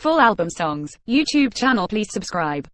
Full album songs. YouTube channel, please subscribe.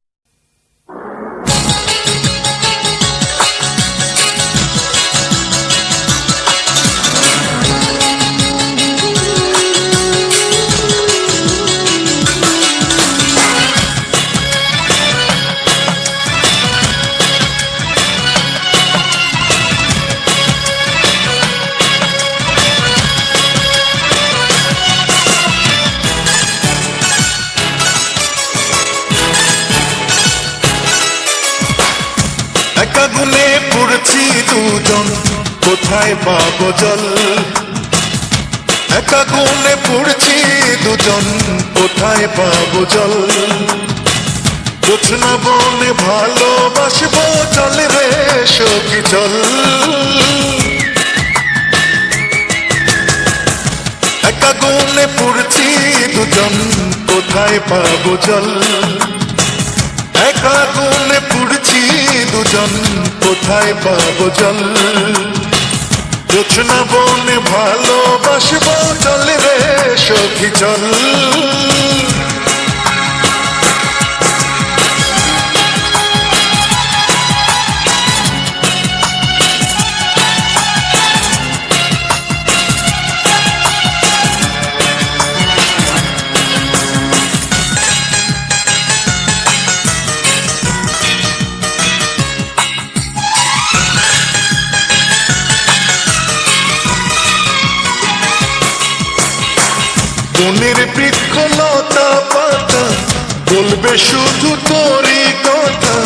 একা গুনে পড়ছি দুজন, কোথায় পাবো জল? একা গুনে পড়ছি দুজন, কোথায় পাবো জল? জোছনা বনে ভালোবাসবো, চল রে সখী চল। একা গুনে পড়ছি দুজন, কোথায় পাবো জল? একা গুনে পড়ছি দুজন, কোথায় পাবো জল? জোছনা বনে ভালোবাসবো, চল রে সখী চল। বনের বৃক্ষলতা পাতা বলবে শুধু তোরই কথা,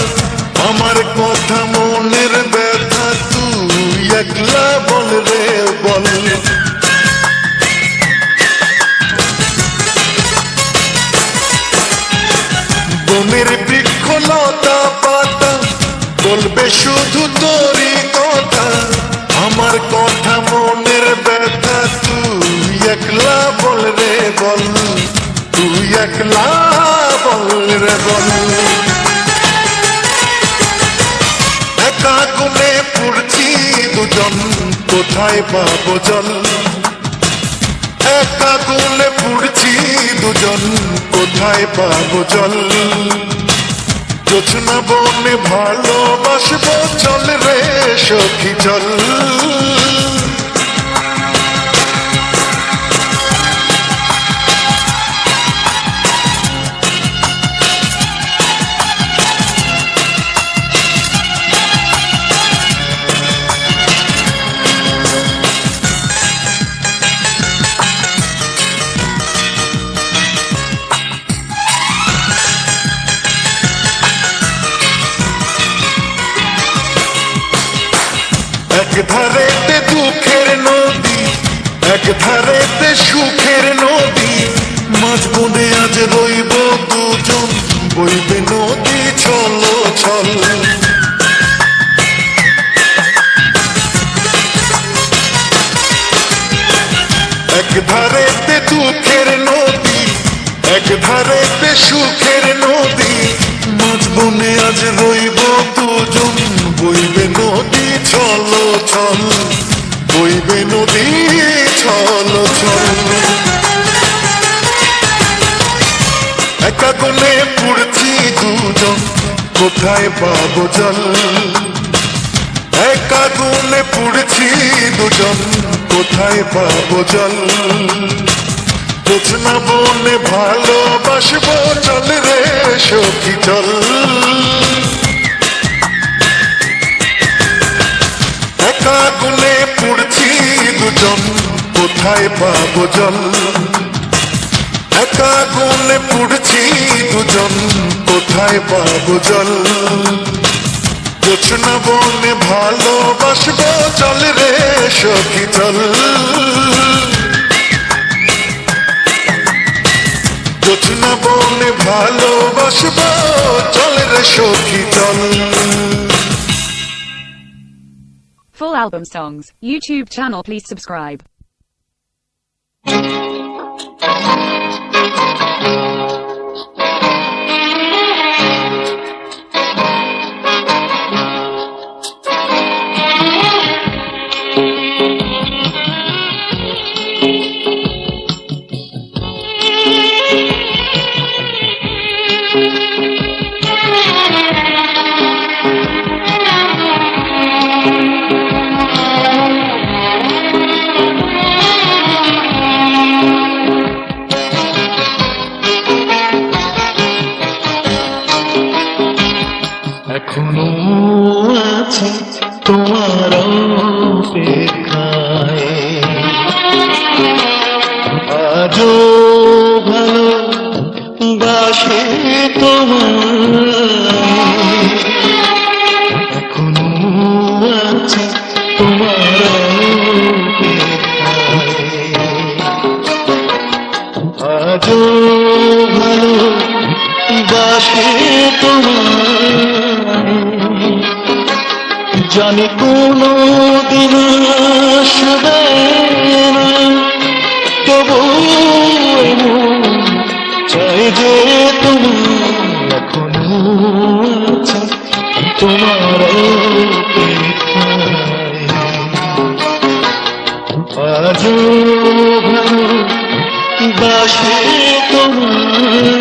আমার কথা মনের ব্যথা তুই একলা বল রে বল। বনের বৃক্ষলতা পাতা বলবে শুধু তোরই কথা, আমার কথা মনের ব্যথা তুই একলা বল রে বল, তুই একলা বল রে বল। একা গুনে পড়ছি দুজন, কোথায় পাবো জল? একা গুনে পড়ছি দুজন, কোথায় পাবো জল? জোছনা বনে ভালোবাসবো, চল রে সখী চল। এক ধারেতে দুঃখের নদী, এক ধারেতে সুখের নদী, মাঝ বনে আজ রইব দুজন, বইবে নদী চলো চল। এক ধারেতে দুঃখের নদী, এক ধারেতে সুখের নদী, মাঝ বনে আজ রইব দুজন, বইবে নদী চলো চল, বইবে নদী চলো চল। একা গুনে পড়ছি দুজন, কোথায় পাবো জল? একা গুনে পড়ছি দুজন, কোথায় পাবো জল? জোছনা বনে ভালোবাসবো, চল রে সখী চল। একা গুনে পড়ছি দুজন, কোথায় পাবো জল? একা গুনে পড়ছি দুজন, কোথায় পাবো জল? জোছনা বনে ভালোবাসবো, চল রে সখী চল। জোছনা বনে ভালোবাসবো, চল রে সখী চল। Full album songs. YouTube channel, please subscribe. আজও ভালোবাসি তোমায়, এখনো আছে তোমার অপেক্ষায়। আজও ভালোবাসি তোমায়, জানি কোনো দিন আসবে না, তবু চাই যে তুমি এখনো আছে তোমার অপেক্ষায়। আজও ভালোবাসি তোমায়।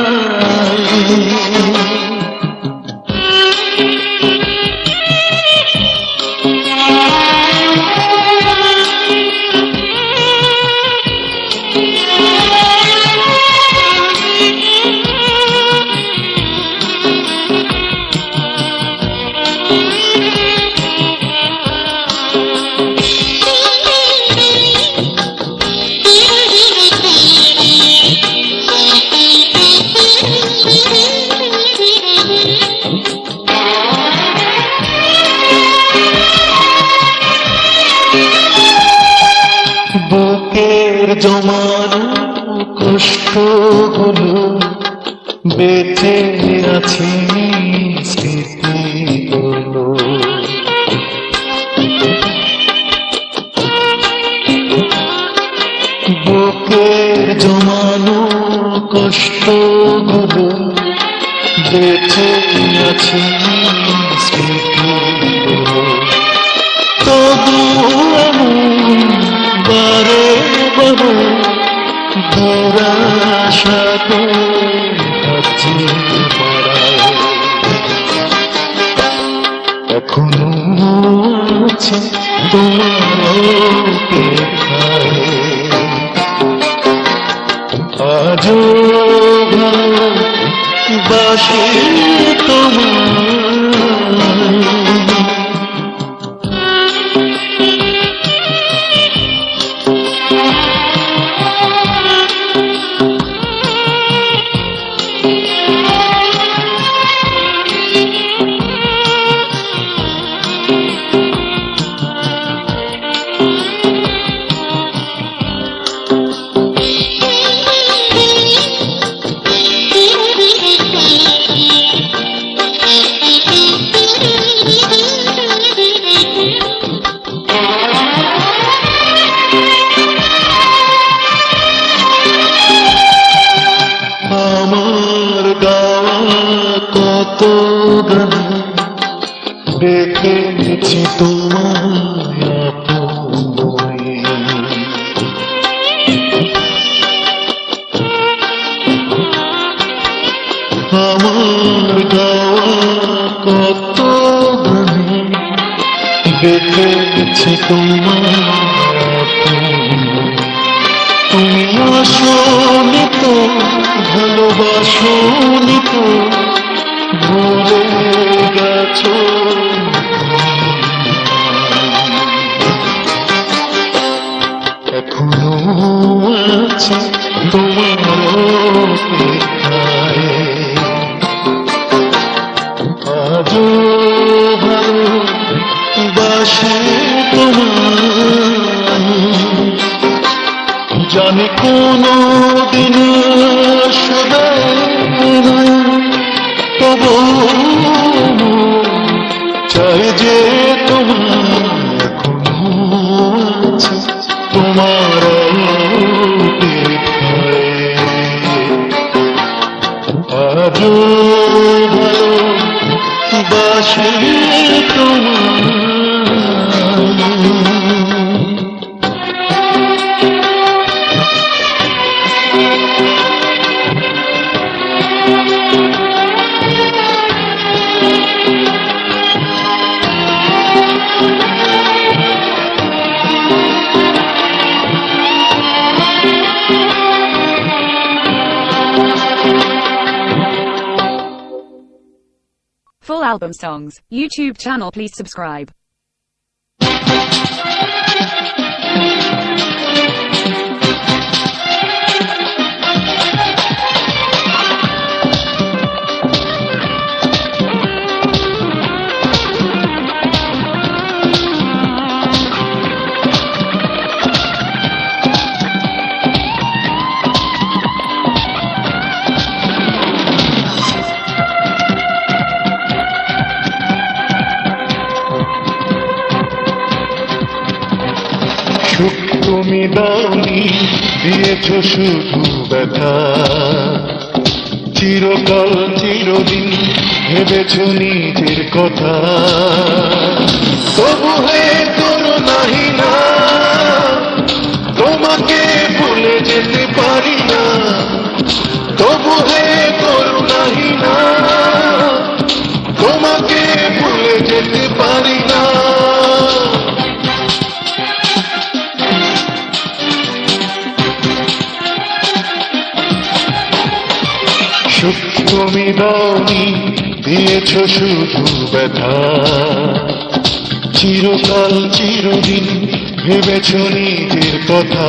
বুকের জমানো কষ্টগুলো বেঁচে আছে স্মৃতিগুলো, বুকের জমানো কষ্টগুলো বেঁচে আছে স্মৃতিগুলো। তবু বারে বারে দুরাশা কাছে পড়ায়, এখনো আছে তোমার অপেক্ষায়। আজও ভালোবাসি তোমায়। কত গান দেখেছি তোমায় আপনে, আমার গাওয়া কত গান দেখেছি তোমায় আপনে। তুমি আসনি তো, ভালোবাসনি তো, ভুলে গেছো এখনো আছে তোমার অপেক্ষায়। আজও ভালোবাসি তোমায়, জানি কোনো দিন আসবে না, তবু চাই যে তোমার এখনো আছে তোমার অপেক্ষায়। আজও ভালোবাসি তোমায়। Full album songs, YouTube channel, please subscribe. দাওনি, দিয়েছ শুধু ব্যথা। চিরকাল চিরদিন ভেবেছ নিজের কথা, তবু হে করো নাহি না, তোমাকে ভুলে যেতে পারি না। তবু হে করো নাহি না, তোমাকে ভুলে যেতে পারি না। সুখ তুমি দাওনি, দিয়েছ শুধু ব্যথা। চিরকাল চিরদিন ভেবেছ নিজের কথা,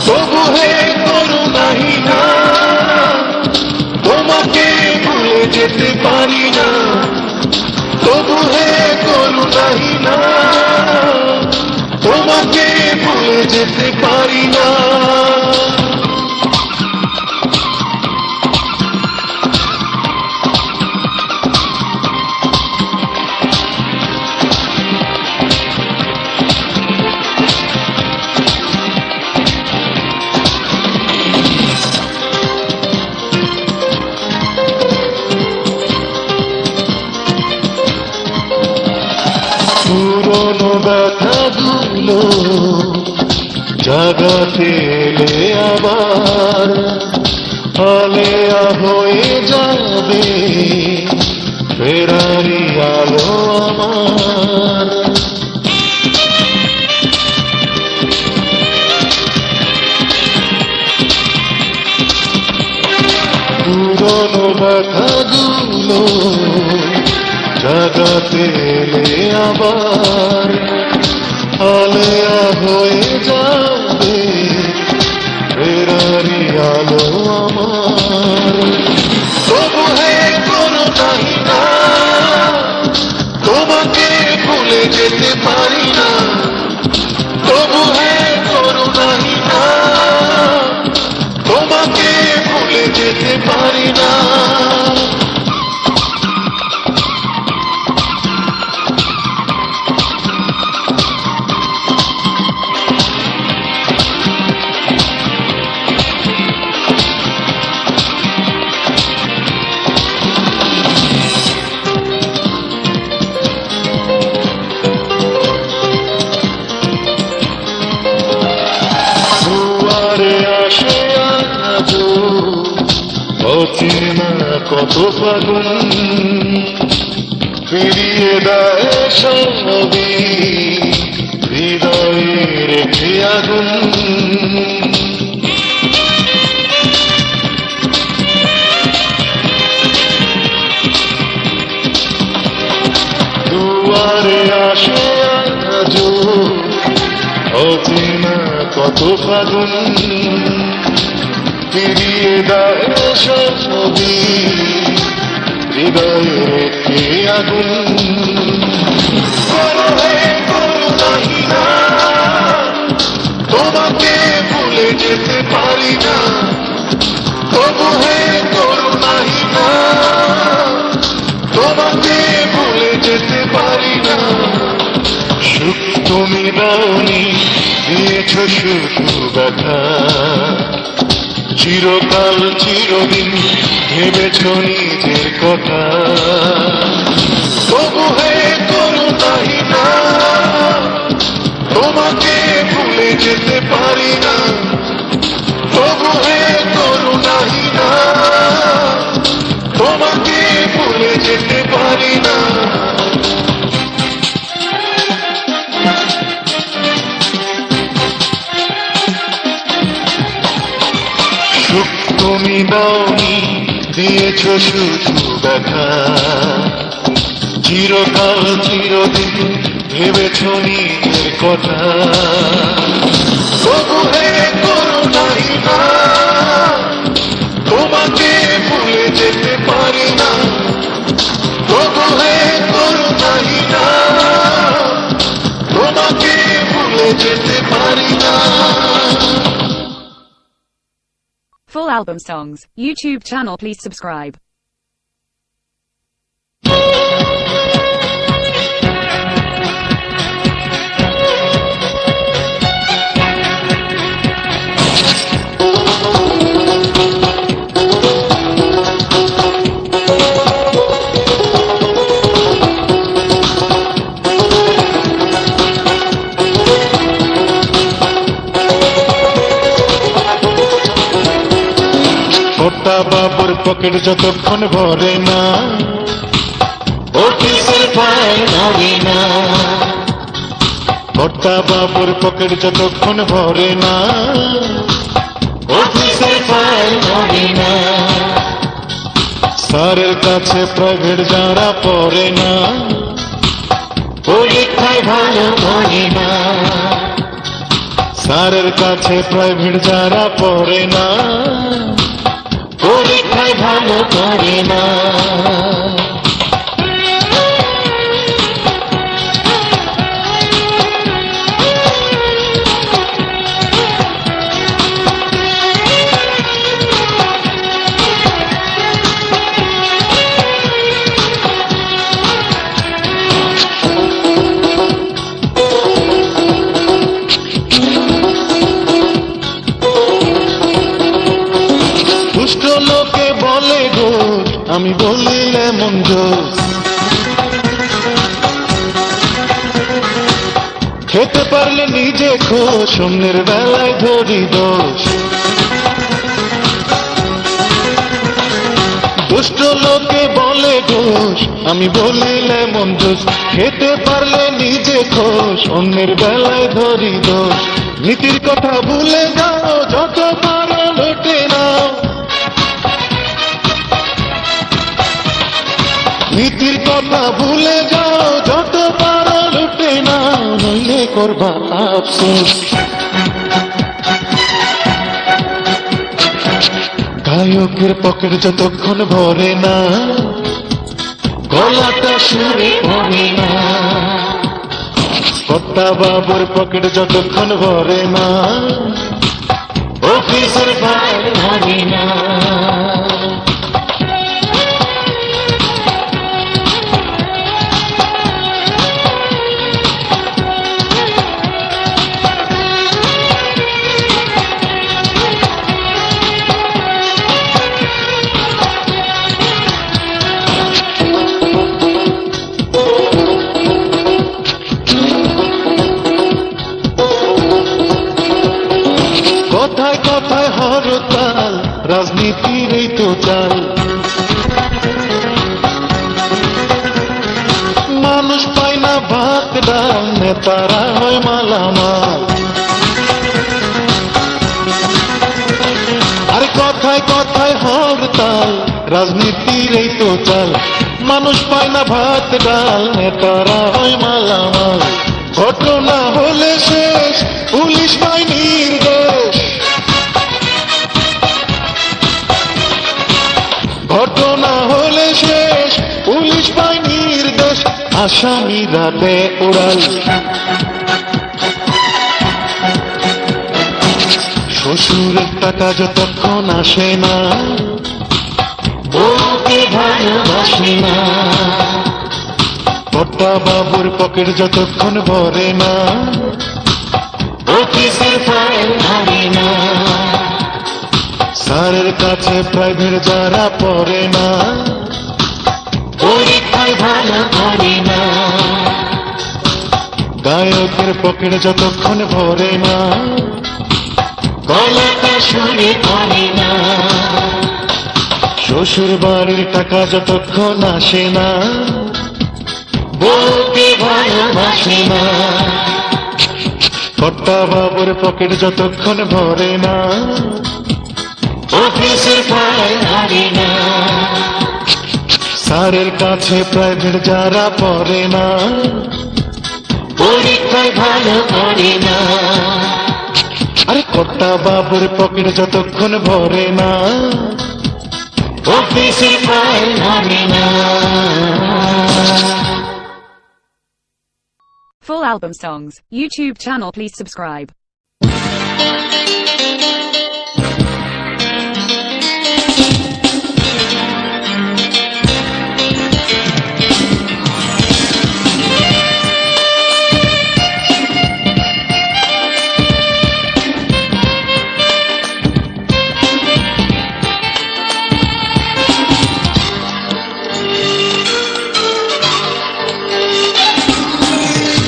তবু হে করো নাহি না, তোমাকে ভুলে যেতে পারি না। তবু হে করো নাহি না, তোমাকে ভুলে যেতে পারি না। পুরনো ব্যথাগুলো জাগাতে এলে আবার আলেয়া হয়ে যাবে ফেরারি আলো আমার। পুরনো ব্যথাগুলো জাগাতে এলে আবার আলেয়া হয়ে যাবে ফেরারি আলো আমার। তবু হে করো নাহি না, তোমাকে ভুলে যেতে পারি না। তবু হে করো নাহি না, তোমাকে ভুলে যেতে পারি না। অচেনা কত ফাগুন ফিরিয়ে দেয় সবই হৃদয়ে রেখে আগুন। দুয়ারে আসে আজো অচেনা কত ফাগুন ফিরিয়ে দেয় সবই হৃদয়ে রেখে আগুন। করো হে করো নাহি না, তোমাকে ভুলে যেতে পারি না। তবু হে করো নাহি না, তোমাকে ভুলে যেতে পারি না। সুখ তুমি দাওনি, দিয়েছ শুধু ব্যথা। চিরকাল চিরদিন ভেবেছ নিজের কথা, তবু হে করো নাহি না, তোমাকে ভুলে যেতে পারি না। তবু হে করো নাহি না, তোমাকে ভুলে যেতে পারি না। সুখ তুমি দাওনি, দিয়েছ শুধু ব্যথা। চিরকাল চিরদিন ভেবেছ নিজের কথা, তবু হে করো নাহি না, তোমাকে ভুলে যেতে পারি না। তবু হে করো নাহি না, তোমাকে ভুলে যেতে পারি না। Full album songs, YouTube channel please subscribe. বাবুর পকেট যতক্ষণ ভরে না, অফিসের ফাইল ধরে না। কর্তা বাবুর পকেট যতক্ষণ ভরে না, অফিসের ফাইল ধরে না। স্যারের কাছে প্রাইভেট যারা পড়ে না, পরীক্ষায় ভালো করে না। স্যারের কাছে প্রাইভেট যারা পড়ে না, পরীক্ষায় ভালো করে না। দুষ্ট লোকে বলে ঘোষ, আমি বলি লেমন জোস। খেতে পারলে নিজে খোশ, অন্যের বেলায় ধরি দোষ। দুষ্ট লোকে বলে ঘোষ, আমি বলি লেমন জোস। খেতে পারলে নিজে খোশ, অন্যের বেলায় ধরি দোষ। নীতির কথা ভুলে যাও, যত পারো লুটে নাও। নীতির কথা ভুলে যাও, যত পারো লুটে নাও, নইলে করবা আফসোস। গায়কের পকেট যতক্ষণ ভরে না, গলাটা সুরে ভরে না। কর্তা বাবুর পকেট যতক্ষণ ভরে না, অফিসের ফাইল ধরে না। কথায় কথায় হরতাল, রাজনীতির এই তো চাল। মানুষ পায় না ভাত ডাল, নেতারা হয় মালামাল। আর কথায় কথায় হরতাল, রাজনীতির এই তো চাল। মানুষ পায় না ভাত ডাল, নেতারা হয় মালামাল। ঘটনা হলে শেষ, পুলিশ পায় নির্দেশ। ঘটনা হলে শেষ, পুলিশ পায় নির্দেশ। আসামিরা দেয় উড়াল। শ্বশুরের টাকা যতক্ষণ আসে না, বউকে ভালোবাসে না। কর্তা বাবুর পকেট যতক্ষণ ভরে না, অফিসের ফাইল ধরে না। স্যারের কাছে প্রাইভেট যারা পড়ে না, পরীক্ষায় ভালো করে না। গায়কের পকেট যতক্ষণ ভরে না, গলাটা সুরে করে না। শ্বশুর বাড়ির টাকা যতক্ষণ আসে না, বউকে ভালোবাসে না। কর্তা বাবুর পকেট যতক্ষণ ভরে না, অফিসের ফাইল ধরে না। স্যারের কাছে প্রাইভেট যারা পড়ে না, পরীক্ষায় ভালো করে না। আরে কর্তা বাবুর পকেট যতক্ষণ ভরে না, অফিসের ফাইল ধরে না। Full album songs, YouTube channel, please subscribe.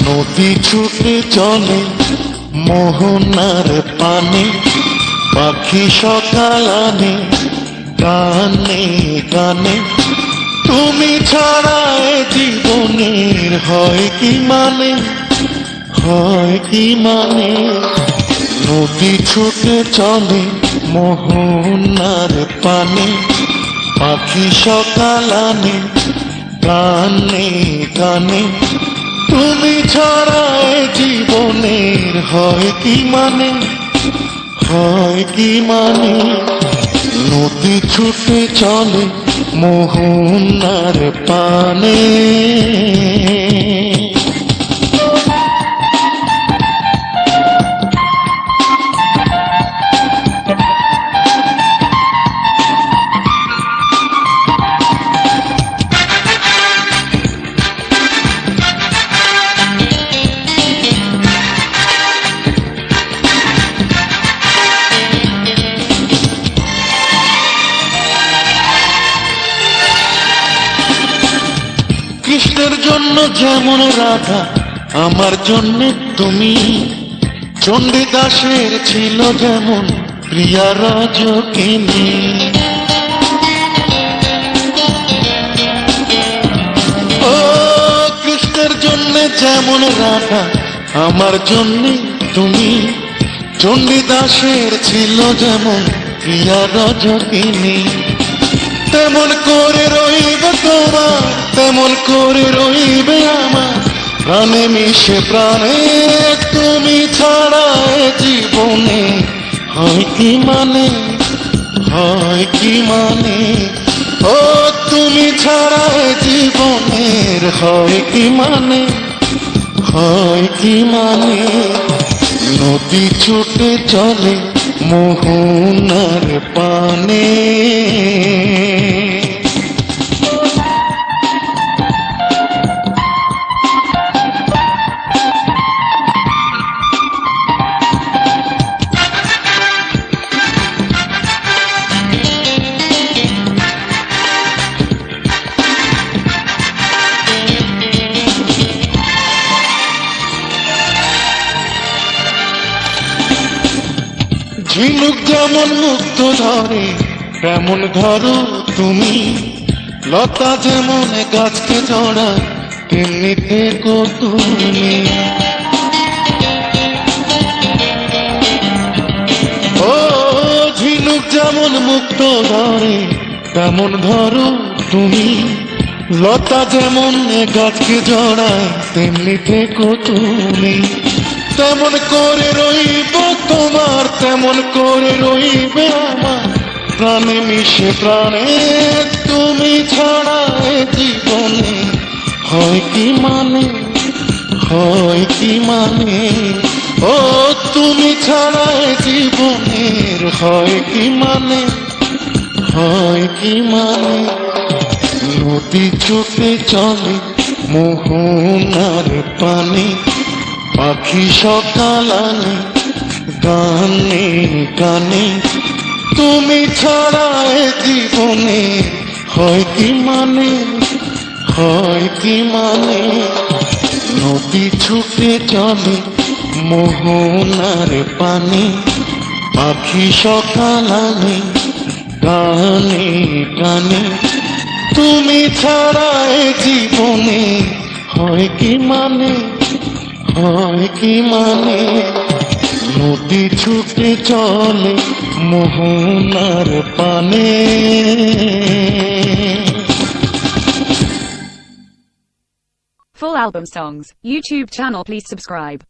নদী ছুটে চলে মোহনার পানে, পাখি সকাল আনে গানে গানে তুমি ছাড়া এ জীবনের হয় কি মানে, হয় কি মানে। নদী ছুটে চলে মোহনার পানে, পাখি সকাল আনে গানে গানে তুমি ছাড়া এ জীবনের হয় কি মানে, হয় কি মানে। নদী ছুটে চলে মোহনার পানে। কৃষ্ণের জন্য যেমন রাধা, আমার জন্য তুমি। চণ্ডীদাসের ছিল যেমন প্রিয়া রজকিনী। ও কৃষ্ণের জন্য যেমন রাধা, আমার জন্য তুমি। চণ্ডীদাসের ছিল যেমন প্রিয়া রজকিনী। তেমন করে রইবে তোমার, তেমন করে রইবে আমার প্রাণে মিশে প্রাণে। তুমি ছাড়া এ জীবনে হয় কি মানে, হয় কি মানে। ও তুমি ছাড়া এ জীবনের হয় কি মানে, হয় কি মানে। নদী ছুটে চলে মোহনার পানে। ঝিনুক যেমন মুক্ত ধরে তেমন ধরো তুমি। লতা যেমন গাছকে জড়ায় তেমনি থেকো তুমি। ও ঝিনুক যেমন মুক্ত ধরে তেমন ধরো তুমি। লতা যেমন গাছকে জড়ায় তেমনি থেকো তুমি। তেমন করে রইব তোমার, তেমন করে রইবে আমার প্রাণে মিশে প্রাণে। তুমি ছাড়া এ জীবনে হয় কি মানে, হয় কি মানে। ও তুমি ছাড়া এ জীবনের হয় কি মানে, হয় কি মানে। নদী ছুটে চলে মোহনার পানে, পাখি সকাল আনে গানে গানে তুমি ছাড়া এ জীবনে হয় কি মানে, হয় কি মানে। নদী ছুটে চলে মোহনার পানে, পাখি সকাল আনে গানে গানে তুমি ছাড়া এ জীবনে হয় কি মানে, হয় কি মানে। নদী ছুটে চলে মোহনার পানে। Full album songs, YouTube channel, please subscribe.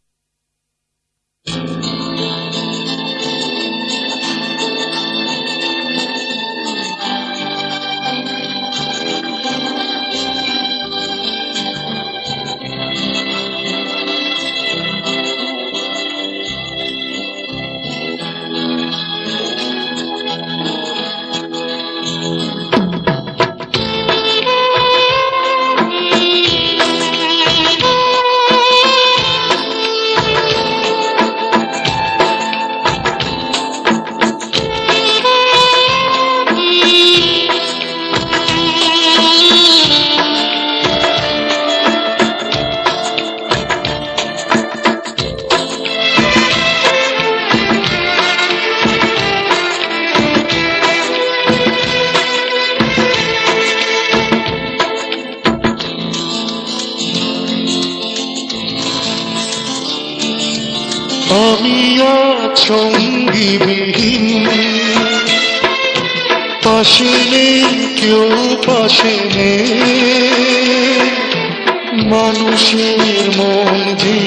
সঙ্গীবিহীন, পাশে নেই কেউ পাশে নেই, মানুষের মন যে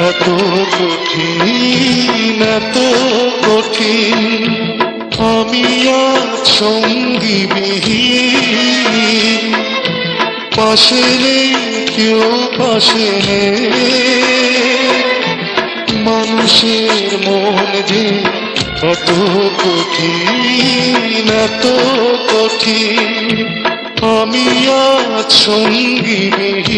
এত কঠিন, এত কঠিন। আমি আজ সঙ্গীবিহীন, পাশে নেই কেউ পাশে নেই, মানুষের মন যে এত কঠিন, এত কঠিন। আমি আজ সঙ্গীবিহীন।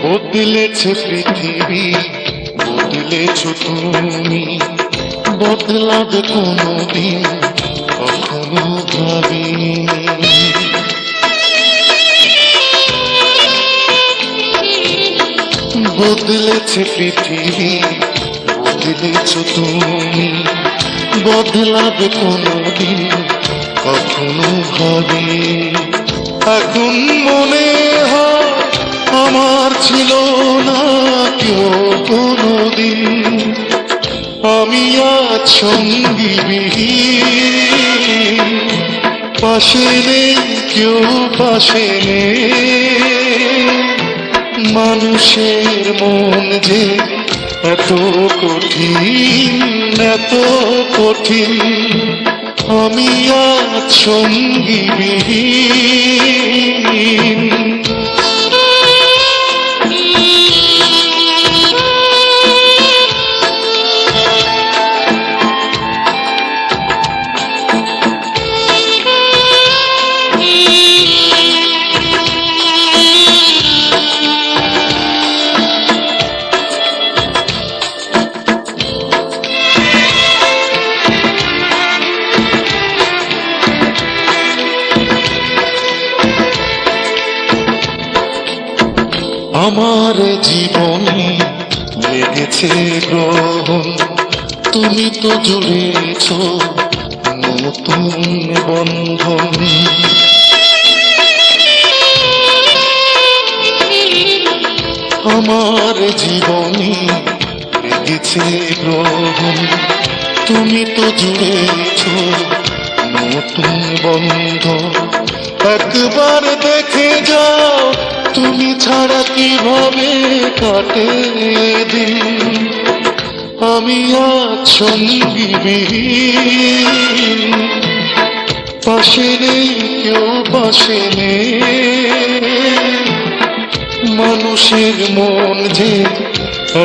বদলেছে পৃথিবী, বদলেছ তুমি, বদলাবে কোনোদিন কখনো ভাবিনি। বদলেছে পৃথিবী, বদলেছ তুমি, বদলাবে কোনোদিন কখনো ভাবিনি। এখন মনে হয় আমার ছিল না কেউ কোনোদিন, আমি আজ সঙ্গীবিহীন, পাশে নেই কেউ পাশে নেই, মানুষের মন যে এত কঠিন, এত কঠিন। আমি আজ সঙ্গীবিহীন। আমার জীবনে লেগেছে গ্রহণ, তুমি তো জুড়েছ নতুন বন্ধন। আমার জীবনে লেগেছে গ্রহণ, তুমি তো জুড়েছ নতুন বন্ধন। একবার দেখে যাও, তুমি ছাড়া কিভাবে কাটে দিন, আমি আজ সঙ্গীবিহীন, পাশে নেই কেউ পাশে নেই, মানুষের মন যে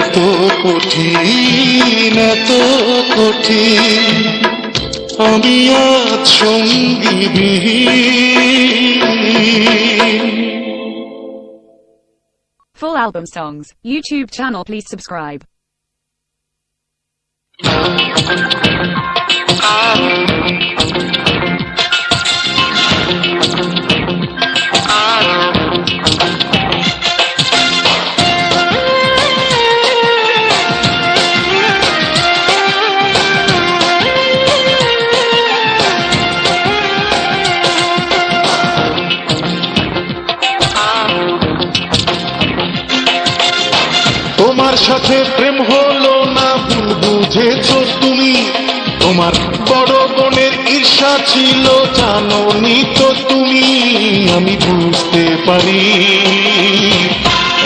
এত কঠিন, এত কঠিন। আমি আজ সঙ্গীবিহীন। Full album songs, YouTube channel, please subscribe. তোমার সাথে প্রেম হলো না, ভুল বুঝেছো তুমি। তোমার বড় বোনের ঈর্ষা ছিল, জানোনি তো তুমি। আমি বুঝতে পারি,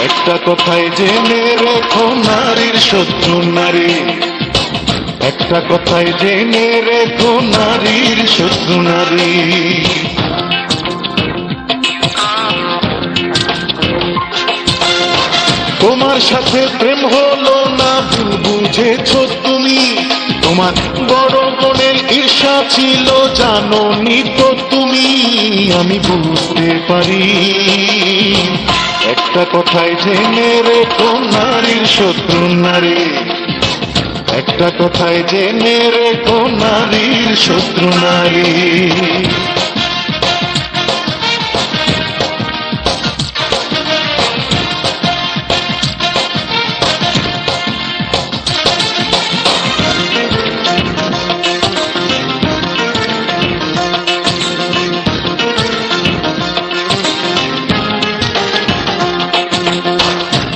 একটা কথাই জেনে রেখো, নারীর শত্রু নারী। একটা কথাই জেনে রেখো, নারীর শত্রু নারী। তোমার সাথে প্রেম হলো না, ভুল বুঝেছো তুমি। তোমার বড় বোনের ঈর্ষা ছিল জানো নি তো তুমি, আমি বুঝতে পারি। একটা কথাই জেনে রেখো নারীর শত্রু নারী, একটা কথাই জেনে রেখো নারীর শত্রু নারী।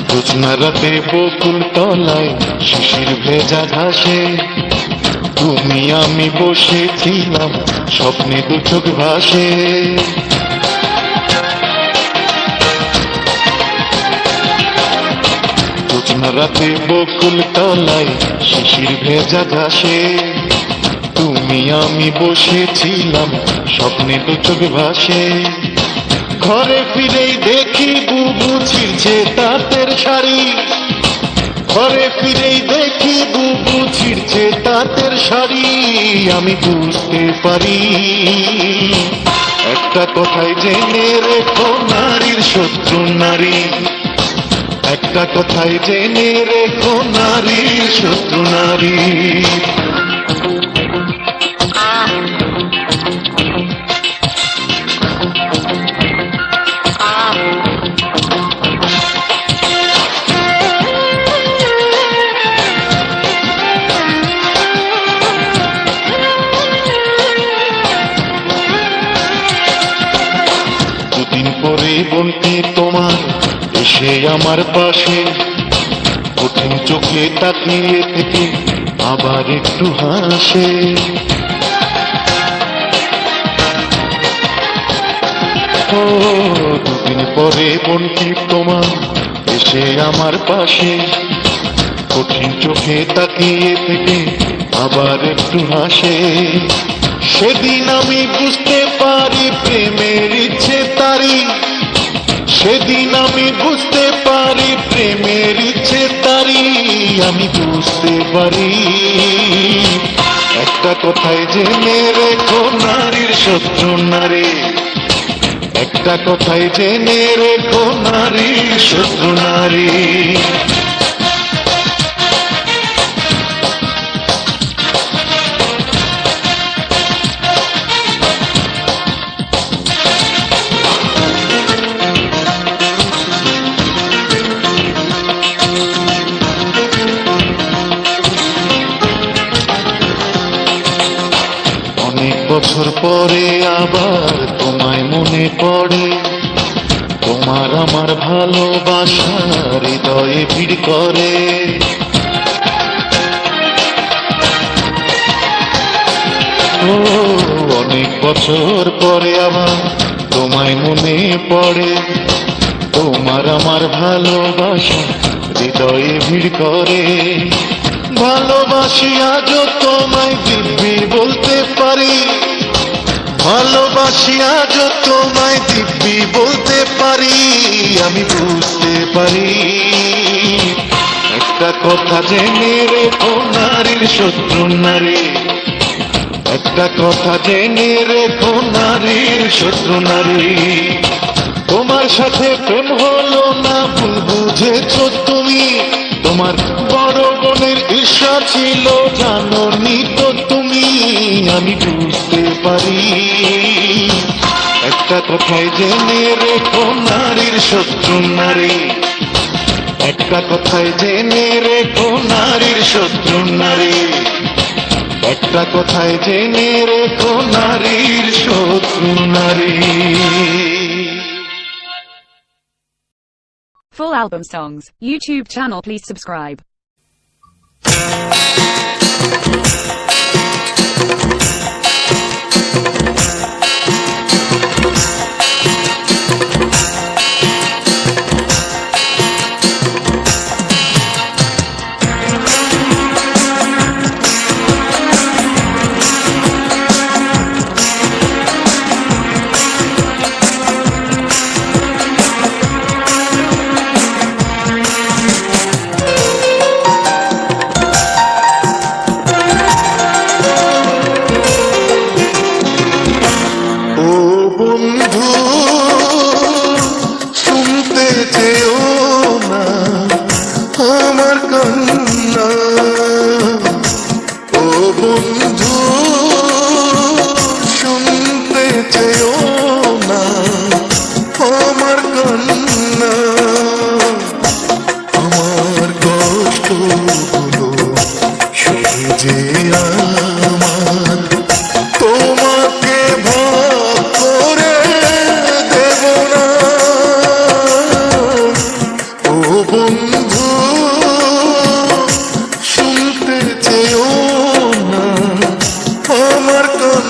জ্যোৎস্না রাতে বকুল তলায় শিশির ভেজা ঘাসে, তুমি আমি বসেছিলাম স্বপ্নে দু চোখ ভাসে। জ্যোৎস্না রাতে বকুল তলায় শিশির ভেজা ঘাসে, তুমি আমি বসেছিলাম স্বপ্নে দু চোখ ভাসে। ঘরে ফিরেই দেখি বুবু ছিঁড়ছে তাঁতের শাড়ি, ঘরে ফিরেই দেখি বুবু ছিঁড়ছে তাঁতের শাড়ি। আমি বুঝতে পারি একটা কথাই জেনে রেখো নারীর শত্রু নারী, একটা কথাই জেনে রেখো নারীর শত্রু নারী। দুদিন পরে বলতে তোমার এসে আমার পাশে, কঠিন চোখে তাকিয়ে থেকে আবার একটু হাসে। ও দুদিন পরে বলতে তোমার এসে আমার পাশে, কঠিন চোখে তাকিয়ে থেকে আবার একটু হাসে। সেদিন আমি বুঝতে পারি প্রেমের ইচ্ছে তারি, সেদিন আমি বুঝতে পারি প্রেমের ইচ্ছে তারি। আমি বুঝতে পারি একটা কথাই জেনে রেখো নারীর শত্রু নারী, একটা কথাই জেনে রেখো নারীর শত্রু নারী। অনেক বছর পরে আবার তোমায় মনে পড়ে, তোমার আমার ভালোবাসা হৃদয়ে ভিড় করে। ও অনেক বছর পরে আবার তোমায় মনে পড়ে, তোমার আমার ভালোবাসা হৃদয়ে ভিড় করে। ভালোবাসি আজও তোমায় দিব্যি বলতে পারি, ভালোবাসি আজও তোমায় দিব্যি বলতে পারি। আমি বুঝতে পারি একটা কথা জেনে রেখো নারীর শত্রু নারী, একটা কথা জেনে রেখো নারীর শত্রু নারী। তোমার সাথে প্রেম হলো না ভুল বুঝেছো তুমি, তোমার বড় বোনের ঈর্ষা ছিল জানো নি তো তুমি। আমি বুঝতে পারি একটা কথাই জেনে রেখো নারীর শত্রু নারী, একটা কথাই জেনে রেখো নারীর শত্রু নারী, একটা কথাই জেনে রেখো নারীর শত্রু নারী। Full album songs, YouTube channel, please subscribe.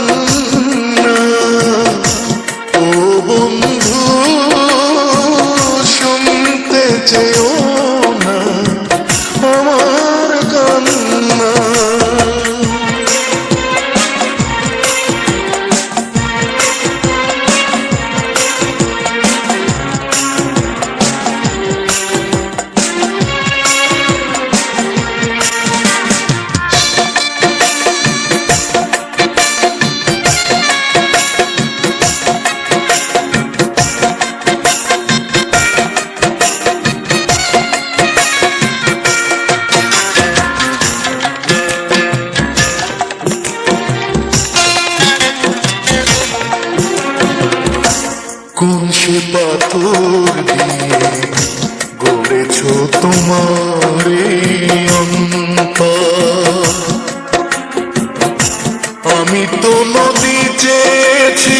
কান্না। ও বন্ধু শুনতে চেও না আমার কান্না। কোন সে পাথর দিয়ে গড়েছ তোমার এই অন্তর? আমি তো নদী চেয়েছি,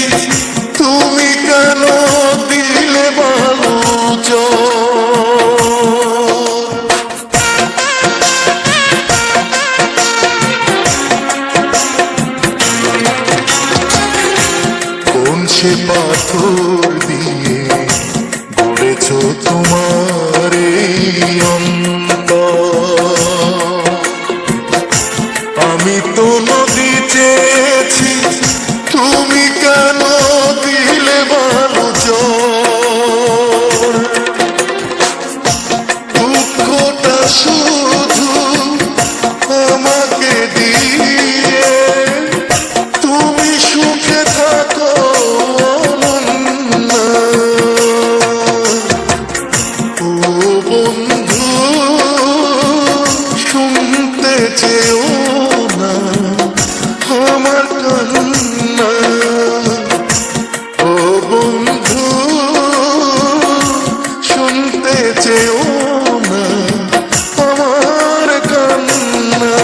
তুমি কেন দিলে বালু জল? কোন সে পাথর দিয়ে গড়েছ তোমার এই অন্তর? আমি তো নদী চেয়েছি, তুমি কেন দিলে বালু জল? দুঃখটা শুধু আমাকে দিয়ে তুমি সুখে থাকো না। ও বন্ধু শুনতে চেও না আমার কান্না। ও বন্ধু শুনতে চেও না আমার কান্না।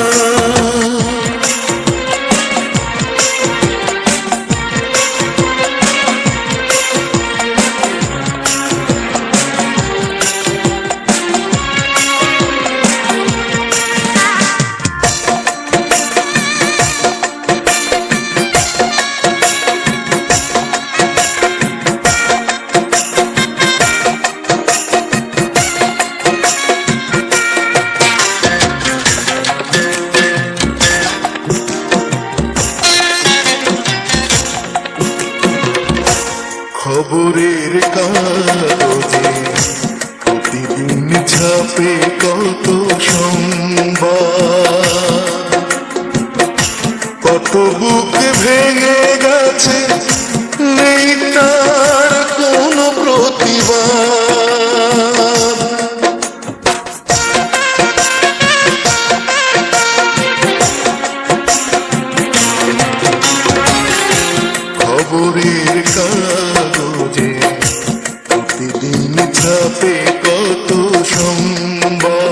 খবরের কাগজে প্রতিদিন ছাপে কত সংবাদ, কত বুক ভেঙে গেছে নেই তার কোনো প্রতিবাদ। খবরের কাগজে প্রতিদিন ছাপে কত সংবাদ,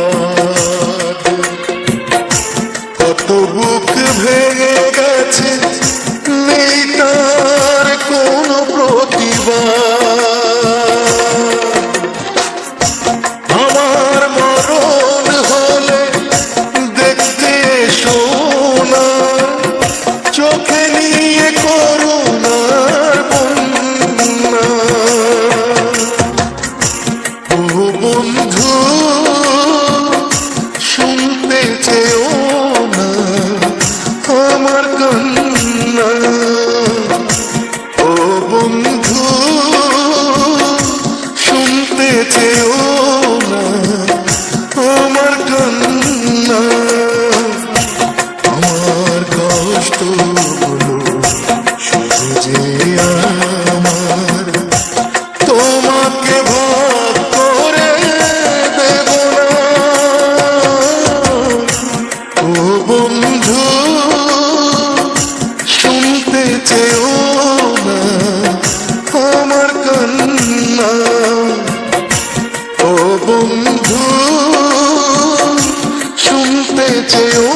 কত বুক ভেঙে গেছে নেই তার কোনো প্রতিবাদ। আমার মরণ হলে দেখতে এসো না, চোখে নিয়ে করুণার বন্যা। ও বন্ধু শুনতে চেও না আমার কান্না। ও বন্ধু শুনতে চেও না আমার কান্না। আমার কষ্ট হলো শুধু যে আমার তোমাকে ভাগ করে দেব না। ও বন্ধু শুনতে চেও না আমার কান্না। ও বন্ধু শুনতে চেও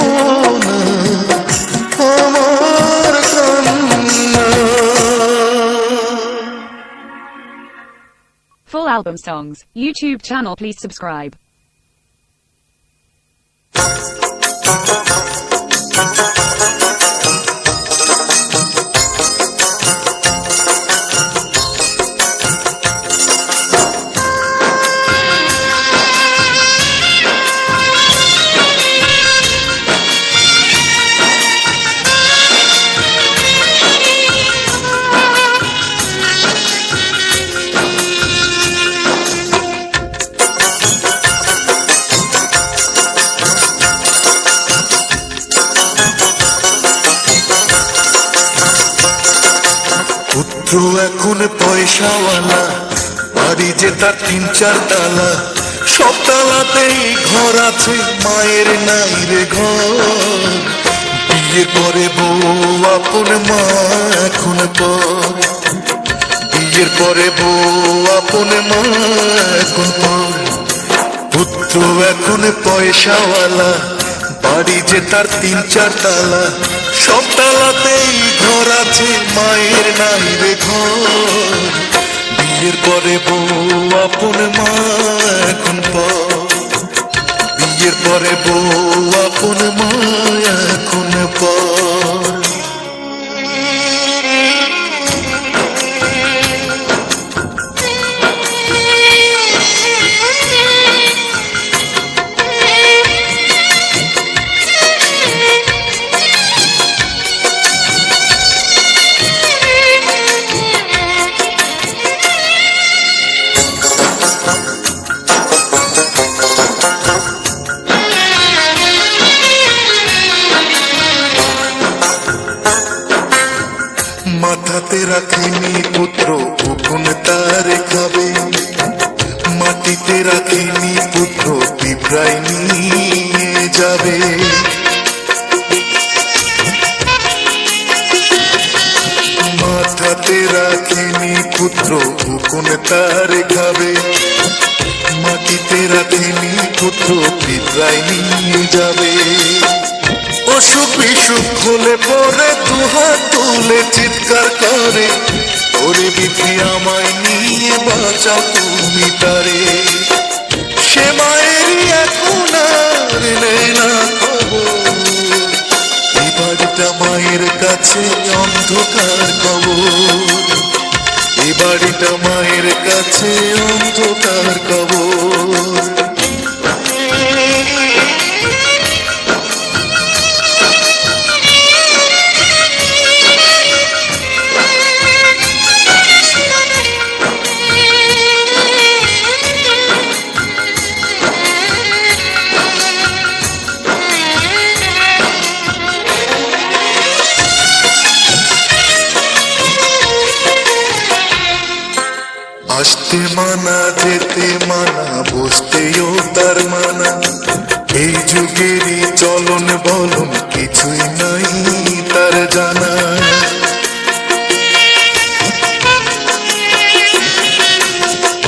না আমার কান্না। Full album songs, YouTube channel, please subscribe. পুত্র এখন পয়সাওয়ালা, বাড়ি যে তার 3-4 তালা, সব তালাতেই ঘর আছে, মায়ের নাই রে ঘর। বিয়ের পরে বউ আপন মা এখন পর, বিয়ের পরে বউ আপন মা এখন পর। পুত্র এখন পয়সাওয়ালা, বাড়ি যে তার 3-4 তালা, সব তালাতেই ঘর আছে, মায়ের নাই রে ঘর। বিয়ের পরে বউ আপন মা এখন পর, বিয়ের পরে বউ আপন মা এখন পর। মাথাতে রাখিনি পুত্র উকুন তারে খাবে, মাটিতে রাখিনি পুত্র পিঁপড়ায় নিয়ে যাবে। মাথাতে রাখিনি পুত্র উকুন তারে খাবে, মাটিতে রাখিনি পুত্র পিঁপড়ায় নিয়ে যাবে। অসুখ বিসুখ হলে পরে দুহাত তুলে চিৎকার করে, ওরে বিধি আমায় নিয়ে বাঁচাও তুমি তারে। সে মায়েরই এখন আর নেই না খবর, এই বাড়িটা মায়ের কাছে অন্ধকার কবর, এই বাড়িটা মায়ের কাছে অন্ধকার কবর। আসতে মানা, যেতে মানা, বসতেও তার মানা, এই যুগেরই চলন বলন কিছুই নাই তার জানা।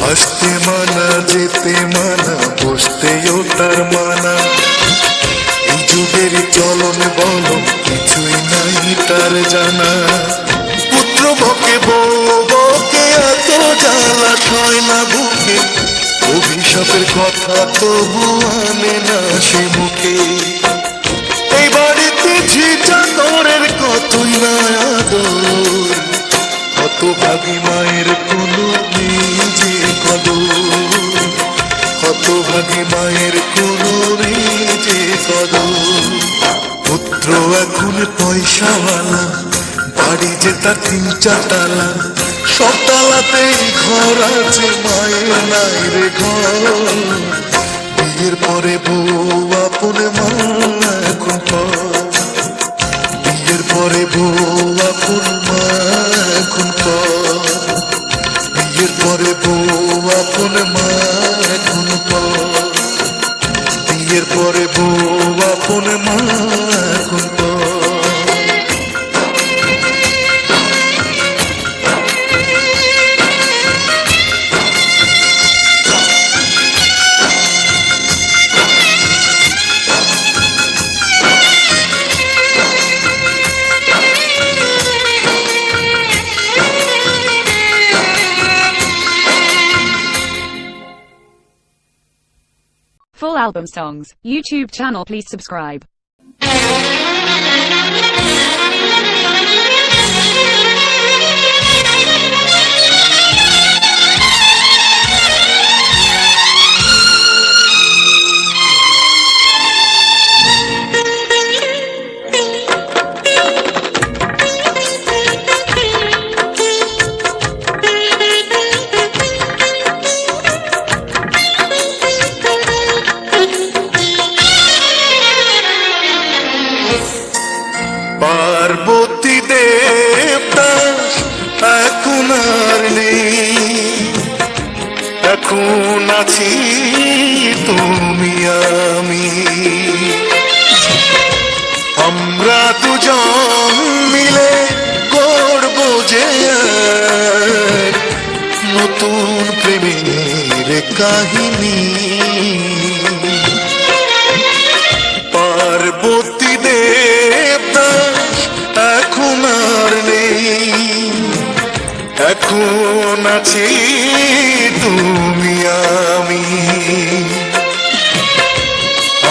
আসতে মানা, যেতে মানা, বসতেও তার মানা, এই যুগেরই চলন বলন কিছুই নাই তার জানা। পুত্র বকে বউ বকে এত জ্বালা হয় না বুকে, অভিশাপের কথা তবু আনে না সে মুখে। এই বাড়িতে ঝিঝানোরের কতই না আদর, হতভাগী মায়ের কোনো নেই যে কদর, হতভাগী মায়ের কোনো নেই যে কদর। পুত্র এখন পয়সাওয়ালা, বাড়ি যে তার 3-4 তালা, সব তালাতেই ঘর আছে, মায়ের নাই রে ঘর। বিয়ের পরে বউ আপন মা এখন পর, বিয়ের পরে বউ আপন মা এখন পর, বিয়ের পরে বউ আপন মা এখন পর, বিয়ের পরে বউ আপন মা এখন পর। Full album songs, YouTube channel, please subscribe. এখন আছি তুমি আমি, আমরা দুজন মিলে করব যে এক নতুন প্রেমের কাহিনী। পার্বতী দেবদাস এখন আর নেই, এখন আছি তুমি আমি,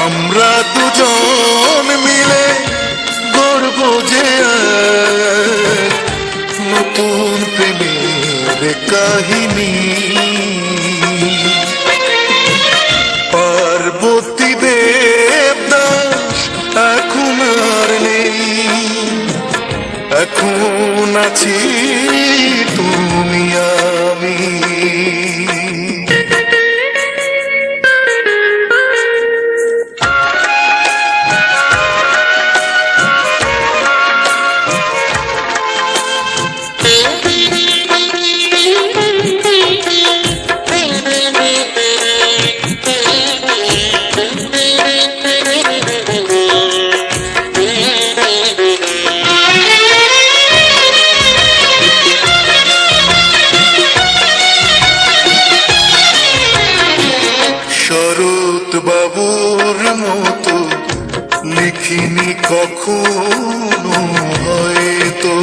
আমরা দুজন মিলে গড়ব যে এক নতুন প্রেমের কাহিনী। পার্বতী দেবদাস এখন আর নেই, এখন আছি তুমি আমি। শরৎ বাবুর মতো লিখিনি কখনো হয়তো,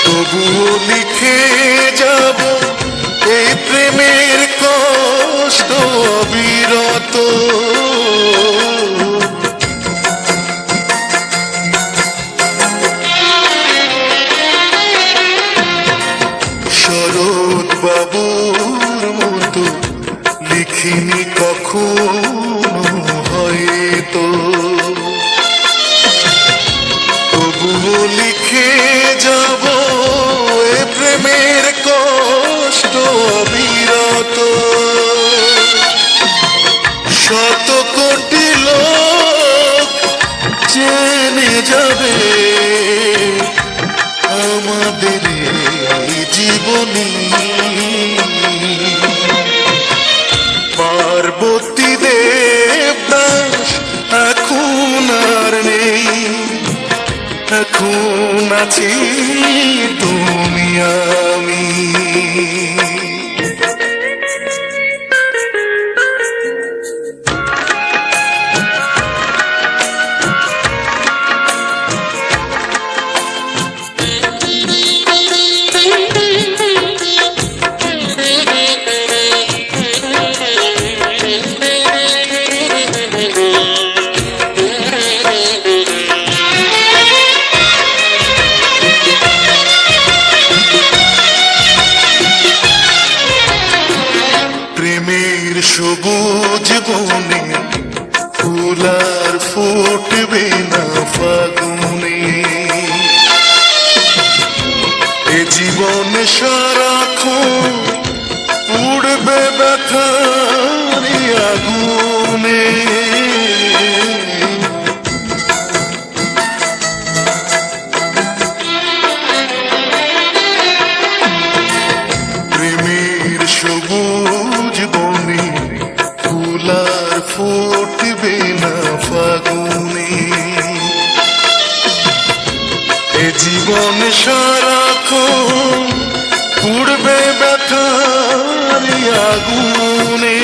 তবুও লিখে যাব এই প্রেমের কষ্ট অবিরত। শরৎ বাবুর মতো লিখিনি কখনো হয়তো, তবুও লিখে যাব এ প্রেমের কষ্ট অবিরত। শত কোটি লোক জেনে যাবে আমাদের এই জীবনী। পার্বতী দেবদাস এখন আর নেই, এখন আছি তুমি আমি। প্রেমের সবুজ বনে ফুল আর ফুটবে না ফাগুনে, এ জীবন সারাক্ষণ পুড়বে ব্যথার আগুনে। প্রেমের সবুজ বনে ফুল আর ফুটবে না ফাগুনে, এ জীবন সারাক্ষণ পুড়বে ব্যথার আগুনে।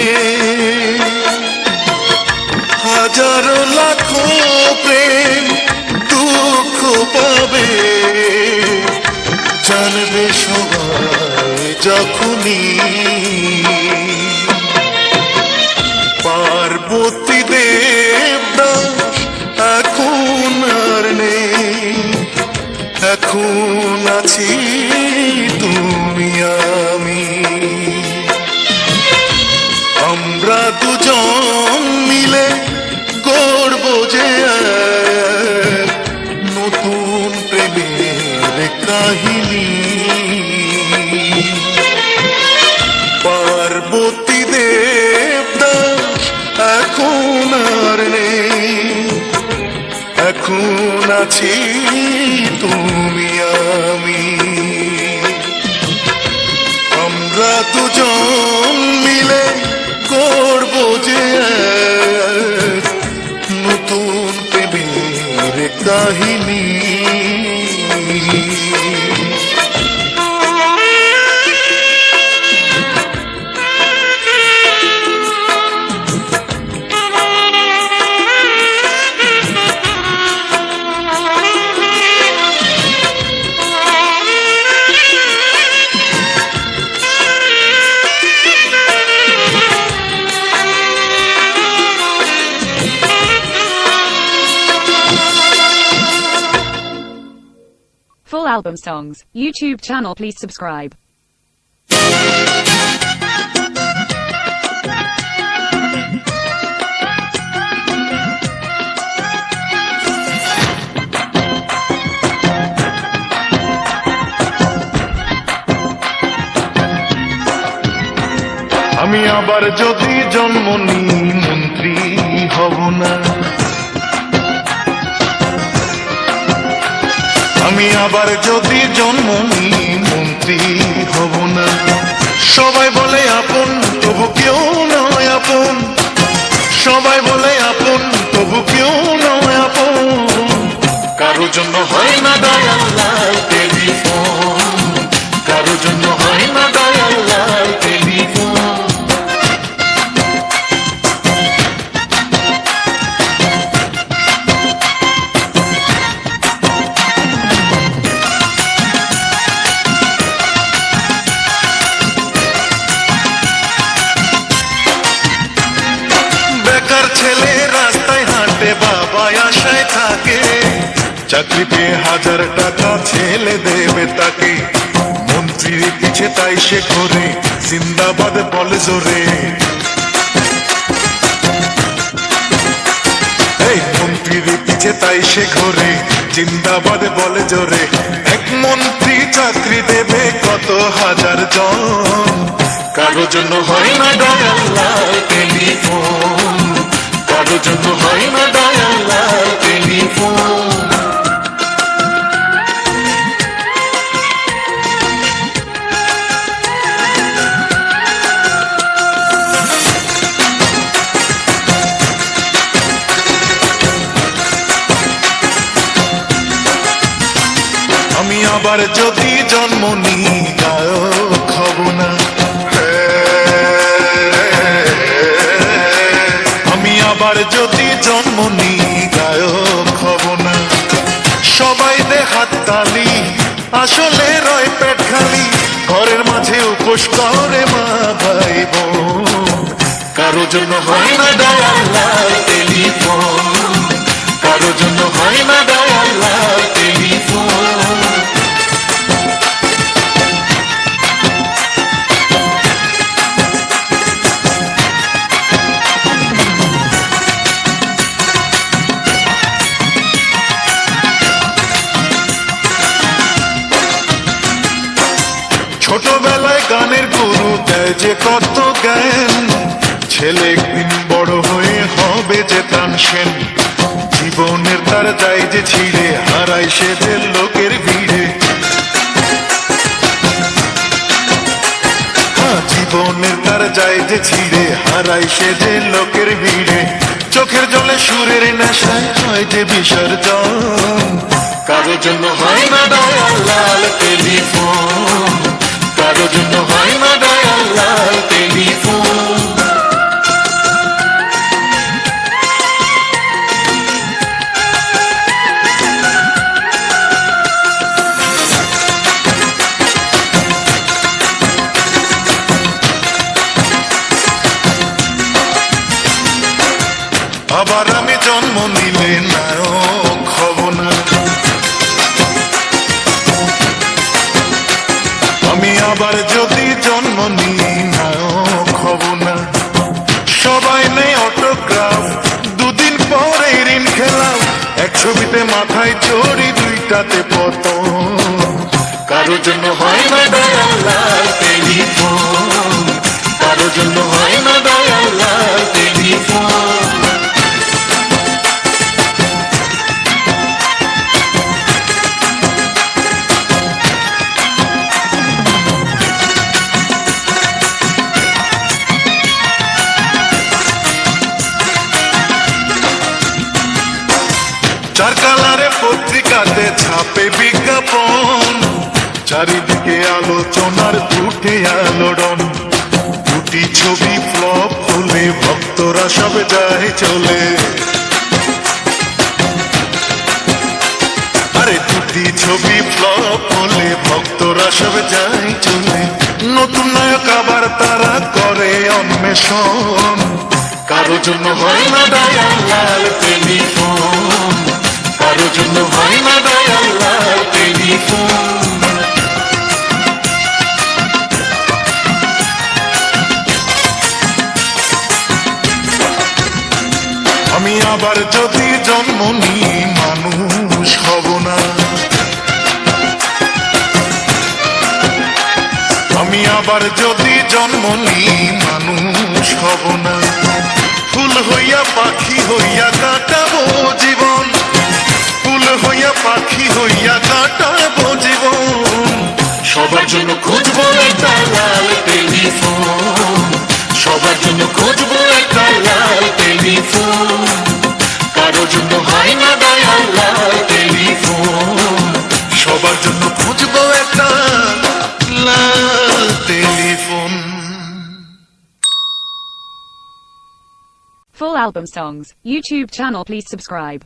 হাজারো লাখো প্রেম দুঃখ পাবে, জানবে সবাই যখনই। পার্বতী দেবদাস এখন আর নেই, এখন আছি তুমি আমি, আমরা দুজন মিলে গড়ব যে এক নতুন প্রেমের কাহিনী। পার্বতী দেবদাস এখন আর নেই, এখন আছি তুমি আমি। Full album songs, YouTube channel, please subscribe. আমি আবার যদি জন্ম নিই মন্ত্রী হব না, আমি আবার যদি জন্ম নিই মন্ত্রী হব না। সবাই বলে আপন তবু কেউ নয় আপন, সবাই বলে আপন তবু কেউ নয় আপন। কারো জন্য হয় না দয়াল লাল টেলিফোন, কারো জন্য হয় না দয়াল লাল টেলিফোন। ছেলে রাস্তায় হাঁটে বাবা আশায় থাকে, চাকরি পেয়ে 1000 টাকা ছেলে দেবে তাকে। মন্ত্রীর পিছে তাই সে ঘোরে, জিন্দাবাদ বলে জোরে। এই মন্ত্রীর পিছে তাই সে ঘোরে, জিন্দাবাদ বলে জোরে। এক মন্ত্রী চাকরি দেবে কত 1000 জন, কারো জন্য হয় না দয়াল লাল টেলিফোন, কারো জন্য হয় না দয়াল লাল টেলিফোন। আমি আবার যদি জন্ম নিই গায়ক হব না, আমি আবার যদি জন্ম নিই গায়ক হব না। সবাই দে হাততালি, আসলে রয় পেট খালি, ঘরের মাঝে উপোস করে মা ভাই বোন। কারো জন্য হয় না দয়াল লাল টেলিফোন, কারো জন্য হয় না দয়াল লাল টেলিফোন। ছোটবেলায় গানের গুরু দেয় যে কত জ্ঞান, ছেলে একদিন বড় হয়ে হবে যে তানসেন। জীবনের তার যায় যে ছিঁড়ে, হারায় সে যে লোকের ভিড়ে। জীবনের তার যায় যে ছিঁড়ে, হারায় সে যে লোকের ভিড়ে। চোখের জলে সুরের নেশায় হয় যে বিসর্জন, কারো জন্য হয় না দয়াল লাল টেলিফোন, কারো জন্য হয় না দয়াল লাল টেলিফোন। আবার আমি জন্ম নিলে নায়ক হব না, আমি আবার যদি জন্ম নিই নায়ক হব না। সবাই নেই অটোগ্রাফ, দুদিন পরে ঋণ খেলাম, এক ছবিতে মাথায় চড়ি, দুইটাতে পতন। কারো জন্য হয় না দয়াল লাল টেলিফোন, কারো জন্য হয় না দয়াল লাল টেলিফোন। চার কালারে পত্রিকাতে ছাপে বিজ্ঞাপন, চারিদিকে আলোচনার উঠে আলোড়ন, দুটি ছবি ফ্লপ হলে ভক্তরা সব যায় চলে। আরে দুটি ছবি ফ্লপ হলে ভক্তরা সব যায় চলে। নতুন নায়ক আবার তারা করে অন্বেষণ, কারো জন্য হয় না দয়াল লাল টেলিফোন, কারো জন্য হয় না দয়াল লাল টেলিফোন। আমি আবার যদি জন্ম নিই মানুষ হব না, আমি আবার যদি জন্ম নিই মানুষ হব না। ফুল হইয়া পাখি হইয়া কাটাবো জীবন, ফুল হইয়া পাখি হইয়া কাটাবো জীবন। সবার জন্য খুঁজবো একটা লাল টেলিফোন, সবার জন্য খুঁজবো একটা লাল টেলিফোন, কারো জন্য হয় না দয়াল লাল টেলিফোন, সবার জন্য খুঁজবো একটা লাল telephone. Full album songs, YouTube channel please subscribe.